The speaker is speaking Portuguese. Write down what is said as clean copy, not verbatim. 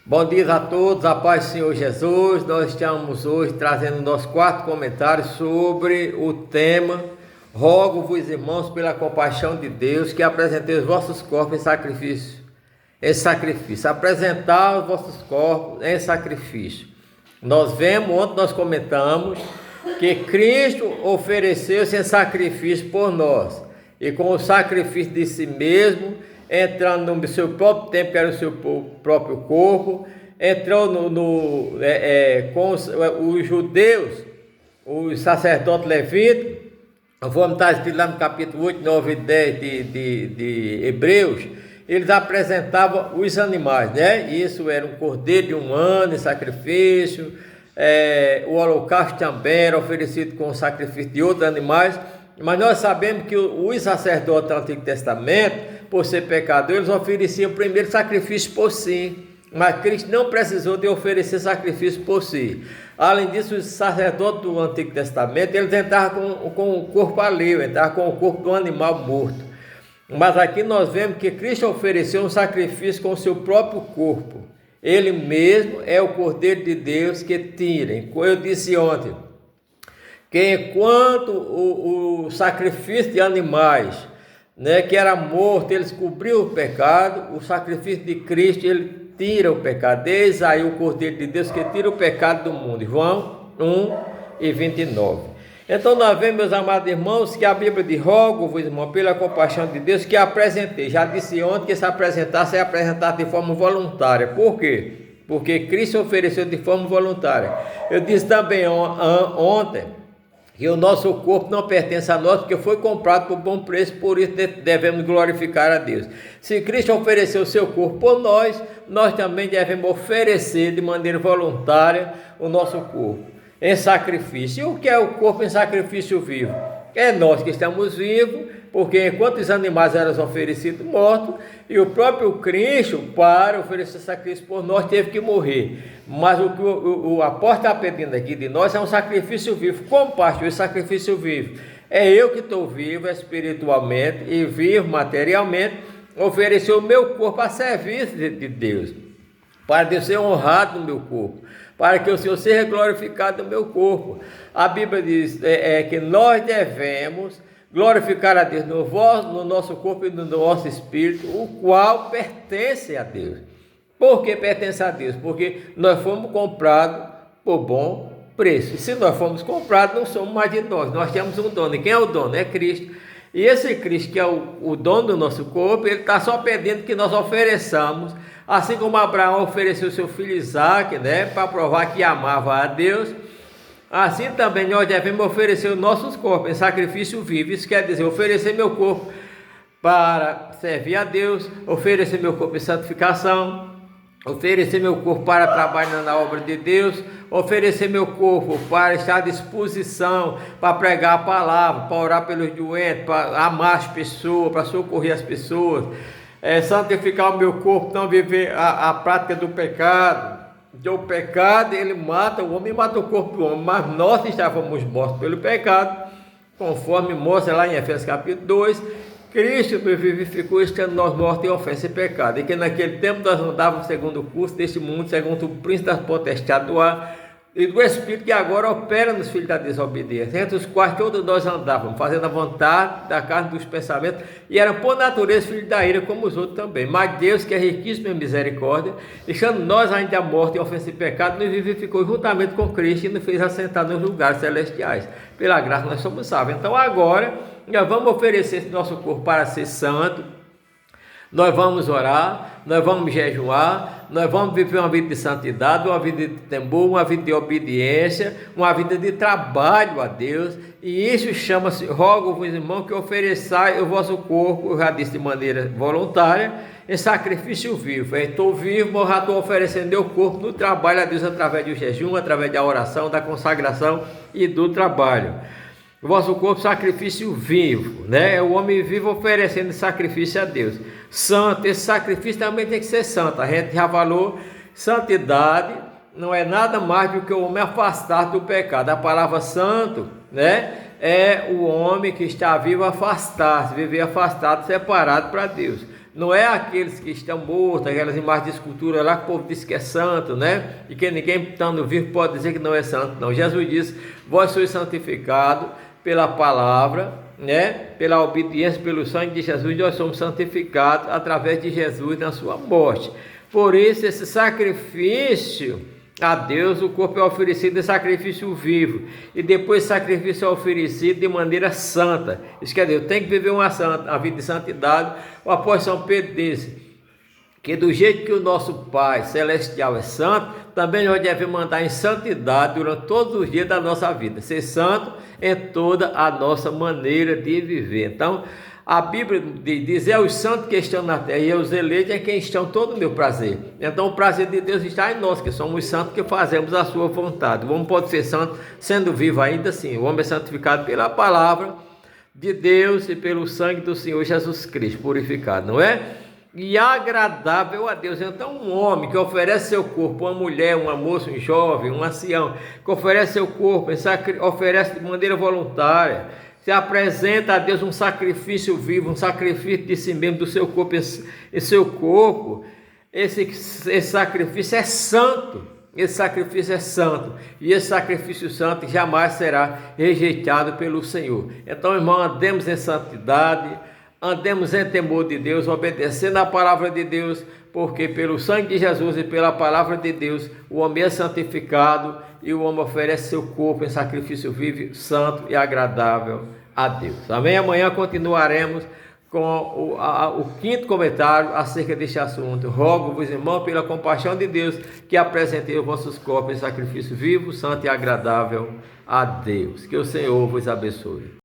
Bom dia a todos, a paz do Senhor Jesus. Nós estamos hoje trazendo o nosso quarto comentário sobre o tema: rogo-vos, irmãos, pela compaixão de Deus, que apresentei os vossos corpos em sacrifício. Apresentar os vossos corpos em sacrifício. Ontem nós comentamos que Cristo ofereceu-se em sacrifício por nós, e com o sacrifício de si mesmo, entrando no seu próprio tempo, que era o seu próprio corpo, entrou com os judeus, os sacerdotes levíticos, vamos estar escrito lá no capítulo 8, 9 e 10 de Hebreus. Eles apresentavam os animais, né? Isso era um cordeiro de 1 ano em sacrifício, o holocausto também era oferecido com o sacrifício de outros animais. Mas nós sabemos que os sacerdotes do Antigo Testamento, por ser pecadores, eles ofereciam primeiro sacrifício por si. Mas Cristo não precisou de oferecer sacrifício por si. Além disso, os sacerdotes do Antigo Testamento, eles entravam com o corpo alheio, entravam com o corpo do animal morto. Mas aqui nós vemos que Cristo ofereceu um sacrifício com o seu próprio corpo. Ele mesmo é o Cordeiro de Deus que tira. Como eu disse ontem, que enquanto o sacrifício de animais, né, que era morto, eles cobriam o pecado, o sacrifício de Cristo, ele tira o pecado. Eis aí o Cordeiro de Deus que tira o pecado do mundo. João 1 e 29. Então nós vemos, meus amados irmãos, que a Bíblia diz: rogo-vos, irmão, pela compaixão de Deus, que apresentei. Já disse ontem que se apresentasse é apresentado de forma voluntária. Por quê? Porque Cristo ofereceu de forma voluntária. Eu disse também ontem que o nosso corpo não pertence a nós, porque foi comprado por bom preço, por isso devemos glorificar a Deus. Se Cristo ofereceu o seu corpo por nós, nós também devemos oferecer de maneira voluntária o nosso corpo em sacrifício. E o que é o corpo em sacrifício vivo? É nós que estamos vivos, porque enquanto os animais eram oferecidos mortos, e o próprio Cristo, para oferecer sacrifício por nós, teve que morrer. Mas o que o apóstolo está pedindo aqui de nós é um sacrifício vivo. Como pastor, esse sacrifício vivo? É eu que estou vivo espiritualmente e vivo materialmente, oferecer o meu corpo a serviço de Deus, para Deus ser honrado no meu corpo, para que o Senhor seja glorificado no meu corpo. A Bíblia diz que nós devemos glorificar a Deus no nosso corpo e no nosso espírito, o qual pertence a Deus. Por que pertence a Deus? Porque nós fomos comprados por bom preço. E se nós fomos comprados, não somos mais de nós temos um dono. E quem é o dono? É Cristo. E esse Cristo, que é o dono do nosso corpo, ele está só pedindo que nós ofereçamos, assim como Abraão ofereceu seu filho Isaque, né, para provar que amava a Deus. Assim também nós devemos oferecer os nossos corpos em sacrifício vivo. Isso quer dizer, oferecer meu corpo para servir a Deus, oferecer meu corpo em santificação, oferecer meu corpo para trabalhar na obra de Deus, oferecer meu corpo para estar à disposição, para pregar a palavra, para orar pelos doentes, para amar as pessoas, para socorrer as pessoas, santificar o meu corpo, não viver a prática do pecado. O pecado, ele mata o homem, mata o corpo do homem, mas nós estávamos mortos pelo pecado, conforme mostra lá em Efésios capítulo 2, Cristo nos vivificou, estando nós mortos em ofensa e pecado, e que naquele tempo nós andávamos segundo o curso deste mundo, segundo o príncipe das potestades do ar e do Espírito, que agora opera nos filhos da desobediência, entre os quais todos nós andávamos, fazendo a vontade da carne dos pensamentos, e eram por natureza filhos da ira, como os outros também. Mas Deus, que é riquíssimo em misericórdia, deixando nós ainda mortos em ofensa e pecado, nos vivificou juntamente com Cristo e nos fez assentar nos lugares celestiais. Pela graça nós somos salvos. Então agora nós vamos oferecer esse nosso corpo para ser santo, nós vamos orar, nós vamos jejuar, nós vamos viver uma vida de santidade, uma vida de temor, uma vida de obediência, uma vida de trabalho a Deus. E isso chama-se: rogo-vos, irmão, que ofereçai o vosso corpo, eu já disse de maneira voluntária, em sacrifício vivo. Eu estou vivo, mas já estou oferecendo meu corpo no trabalho a Deus, através do jejum, através da oração, da consagração e do trabalho. O vosso corpo, sacrifício vivo, né? É o homem vivo oferecendo sacrifício a Deus. Santo, esse sacrifício também tem que ser santo. A gente já falou, santidade não é nada mais do que o homem afastar do pecado. A palavra santo, né, é o homem que está vivo afastar-se, viver afastado, separado para Deus. Não é aqueles que estão mortos, aquelas imagens de escultura lá que o povo diz que é santo, né? E que ninguém estando vivo pode dizer que não é santo. Não, Jesus diz: vós sois santificados pela palavra, né? Pela obediência, pelo sangue de Jesus, nós somos santificados através de Jesus na sua morte. Por isso, esse sacrifício a Deus, o corpo é oferecido em sacrifício vivo, e depois o sacrifício é oferecido de maneira santa. Isso quer dizer, eu tenho que viver uma vida de santidade. O apóstolo São Pedro disse que do jeito que o nosso Pai Celestial é santo, também nós devemos andar em santidade durante todos os dias da nossa vida, ser santo em toda a nossa maneira de viver. Então, a Bíblia diz: é os santos que estão na terra, e os eleitos é quem estão todo o meu prazer. Então o prazer de Deus está em nós, que somos santos, que fazemos a sua vontade. O homem pode ser santo sendo vivo ainda assim. O homem é santificado pela palavra de Deus e pelo sangue do Senhor Jesus Cristo, purificado, não é? E agradável a Deus. Então um homem que oferece seu corpo, uma mulher, uma moça, um jovem, um ancião, que oferece seu corpo, oferece de maneira voluntária, se apresenta a Deus um sacrifício vivo, um sacrifício de si mesmo, do seu corpo e seu corpo, esse sacrifício é santo. Esse sacrifício é santo, e esse sacrifício santo jamais será rejeitado pelo Senhor. Então, irmão, andemos em santidade, andemos em temor de Deus, obedecendo a palavra de Deus, porque pelo sangue de Jesus e pela palavra de Deus, o homem é santificado e o homem oferece seu corpo em sacrifício vivo, santo e agradável a Deus. Amém? Amanhã continuaremos com o quinto comentário acerca deste assunto. Rogo-vos, irmãos, pela compaixão de Deus, que apresentei os vossos corpos em sacrifício vivo, santo e agradável a Deus. Que o Senhor vos abençoe.